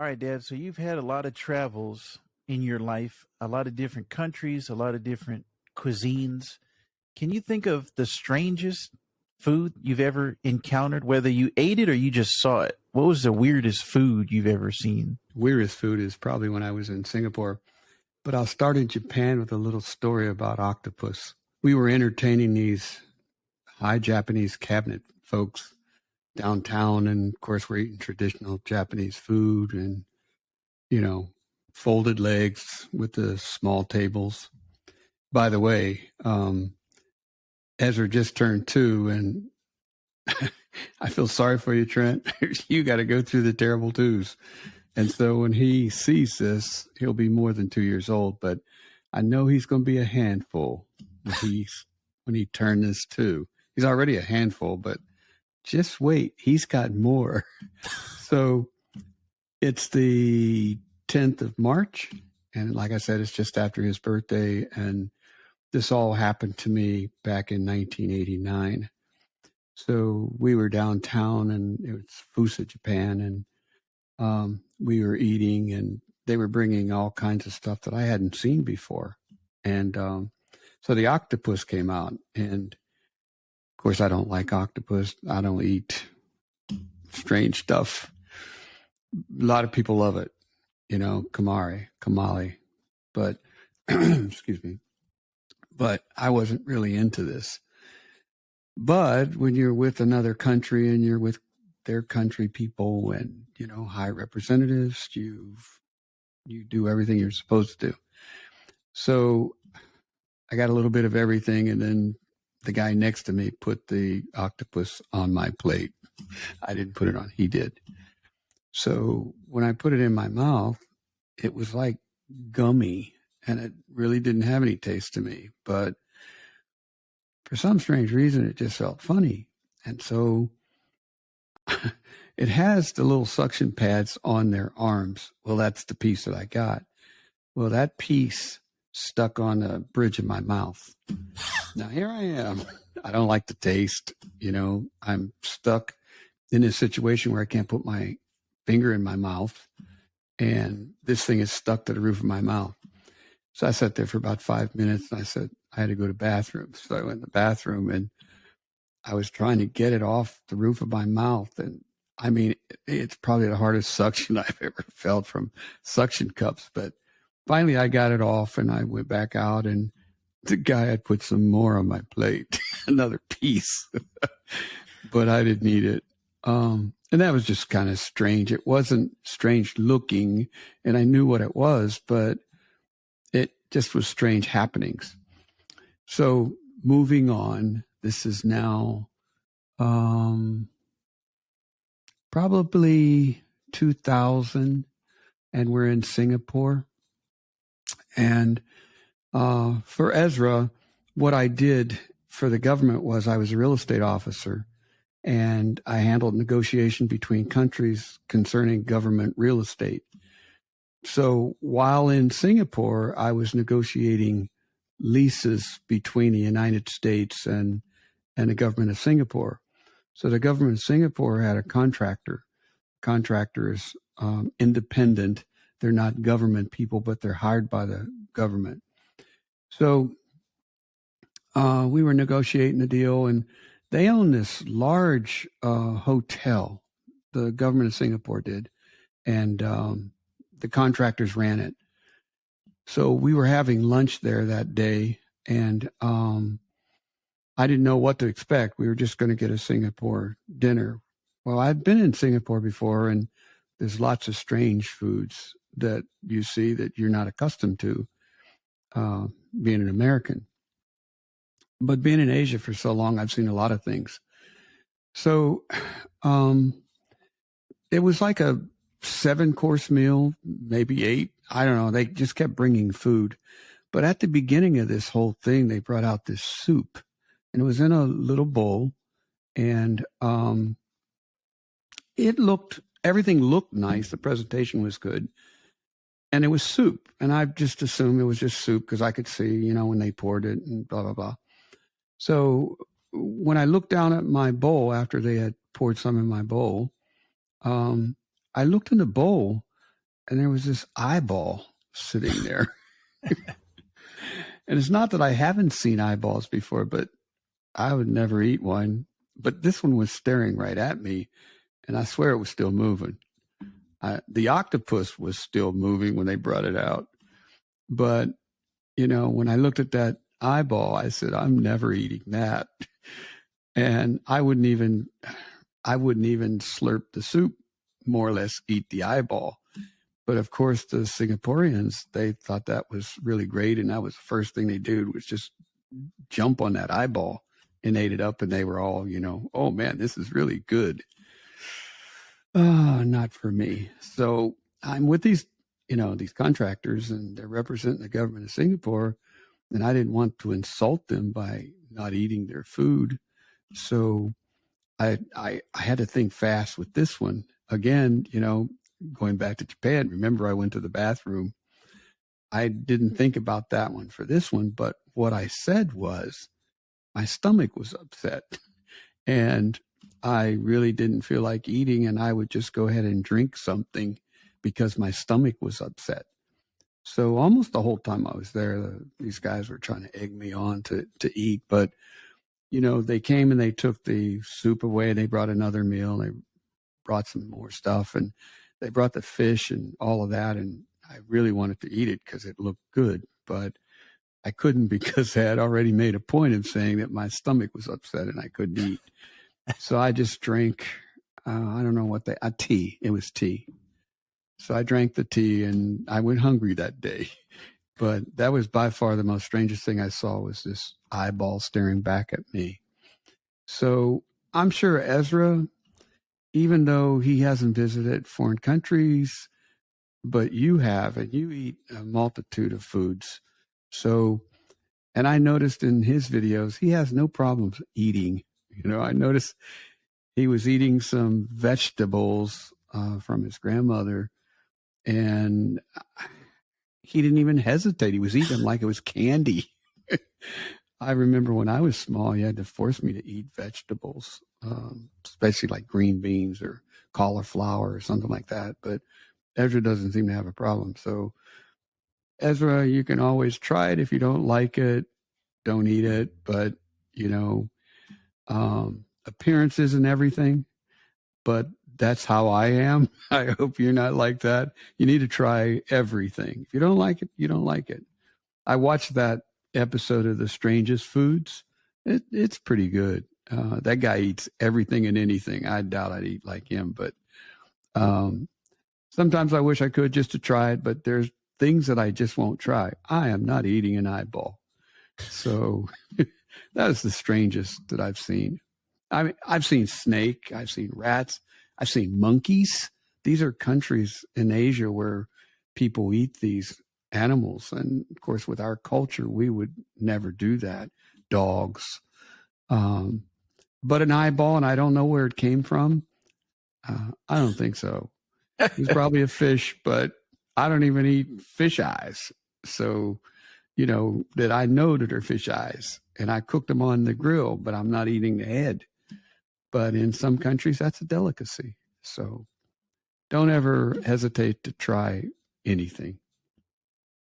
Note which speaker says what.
Speaker 1: All right, Dad. So you've had a lot of travels in your life, a lot of different countries, a lot of different cuisines. Can you think of the strangest food you've ever encountered, whether you ate it or you just saw it? What was the weirdest food you've ever seen?
Speaker 2: Weirdest food is probably when I was in Singapore, but I'll start in Japan with a little story about octopus. We were entertaining these high Japanese cabinet folks downtown, and of course, we're eating traditional Japanese food and, you know, folded legs with the small tables. By the way, Ezra just turned 2, and I feel sorry for you, Trent. You got to go through the terrible twos. And so when he sees this, he'll be more than 2 years old, but I know he's going to be a handful when he turned this 2. He's already a handful, but just wait. He's got more. So it's the 10th of March. And like I said, it's just after his birthday. And this all happened to me back in 1989. So we were downtown, and it was Fusa, Japan, and we were eating, and they were bringing all kinds of stuff that I hadn't seen before. And so the octopus came out, and of course, I don't like octopus. I don't eat strange stuff. A lot of people love it, kamali, but excuse me. But I wasn't really into this. But when you're with another country and you're with their country people and, high representatives, you do everything you're supposed to do. So I got a little bit of everything, and then the guy next to me put the octopus on my plate. I didn't put it on, he did. So when I put it in my mouth, it was like gummy, and it really didn't have any taste to me. But for some strange reason, it just felt funny. And so it has the little suction pads on their arms. Well, that's the piece that I got. Well, that piece stuck on the bridge of my mouth. Now, here I am. I don't like the taste. I'm stuck in a situation where I can't put my finger in my mouth, and this thing is stuck to the roof of my mouth. So I sat there for about 5 minutes, and I said I had to go to the bathroom. So I went in the bathroom, and I was trying to get it off the roof of my mouth. And I mean, it's probably the hardest suction I've ever felt from suction cups. But finally I got it off, and I went back out, and the guy had put some more on my plate, another piece, but I didn't eat it. And that was just kind of strange. It wasn't strange looking, and I knew what it was, but it just was strange happenings. So moving on, this is now probably 2000, and we're in Singapore. And for Ezra, what I did for the government was I was a real estate officer, and I handled negotiation between countries concerning government real estate. So while in Singapore, I was negotiating leases between the United States and the government of Singapore. So the government of Singapore had a contractor. Contractor is independent. They're not government people, but they're hired by the government. So we were negotiating the deal, and they own this large hotel. The government of Singapore did, and the contractors ran it. So we were having lunch there that day, and I didn't know what to expect. We were just going to get a Singapore dinner. Well, I've been in Singapore before, and there's lots of strange foods that you see that you're not accustomed to, being an American. But being in Asia for so long, I've seen a lot of things. So it was like a 7-course meal, maybe 8. I don't know. They just kept bringing food. But at the beginning of this whole thing, they brought out this soup, and it was in a little bowl, and everything looked nice. The presentation was good, and it was soup. And I just assumed it was just soup because I could see, when they poured it and blah, blah, blah. So when I looked down at my bowl after they had poured some in my bowl, I looked in the bowl, and there was this eyeball sitting there. And it's not that I haven't seen eyeballs before, but I would never eat one. But this one was staring right at me, and I swear it was still moving. The octopus was still moving when they brought it out. But, when I looked at that eyeball, I said, I'm never eating that. And I wouldn't even slurp the soup, more or less eat the eyeball. But of course, the Singaporeans, they thought that was really great. And that was the first thing they did, was just jump on that eyeball and ate it up. And they were all, oh man, this is really good. Not for me. So I'm with these contractors, and they're representing the government of Singapore. And I didn't want to insult them by not eating their food. So I had to think fast with this one. Again, going back to Japan, remember I went to the bathroom. I didn't think about that one for this one, but what I said was my stomach was upset and I really didn't feel like eating, and I would just go ahead and drink something because my stomach was upset. So almost the whole time I was there, these guys were trying to egg me on to eat, but they came and they took the soup away. They brought another meal. They brought some more stuff, and they brought the fish and all of that. And I really wanted to eat it because it looked good, but I couldn't because I had already made a point of saying that my stomach was upset and I couldn't eat. So I just drank, I don't know tea. It was tea. So I drank the tea and I went hungry that day. But that was by far the most strangest thing I saw, was this eyeball staring back at me. So I'm sure Ezra, even though he hasn't visited foreign countries, but you have, and you eat a multitude of foods. So, and I noticed in his videos, he has no problems eating. I noticed he was eating some vegetables from his grandmother, and he didn't even hesitate. He was eating them like it was candy. I remember when I was small, he had to force me to eat vegetables, especially like green beans or cauliflower or something like that. But Ezra doesn't seem to have a problem. So, Ezra, you can always try it. If you don't like it, don't eat it. But, appearance isn't everything. But that's how I am. I hope you're not like that. You need to try everything. If you don't like it, you don't like it. I watched that episode of The Strangest Foods. It's pretty good. That guy eats everything and anything. I doubt I'd eat like him, but sometimes I wish I could just to try it, but there's things that I just won't try. I am not eating an eyeball. So that is the strangest that I've seen. I mean, I've seen snake, I've seen rats, I've seen monkeys. These are countries in Asia where people eat these animals. And of course, with our culture, we would never do that. Dogs. But an eyeball, and I don't know where it came from. I don't think so. It's probably a fish, but I don't even eat fish eyes. So, that I know that are fish eyes. And I cooked them on the grill, but I'm not eating the head. But in some countries, that's a delicacy. So don't ever hesitate to try anything.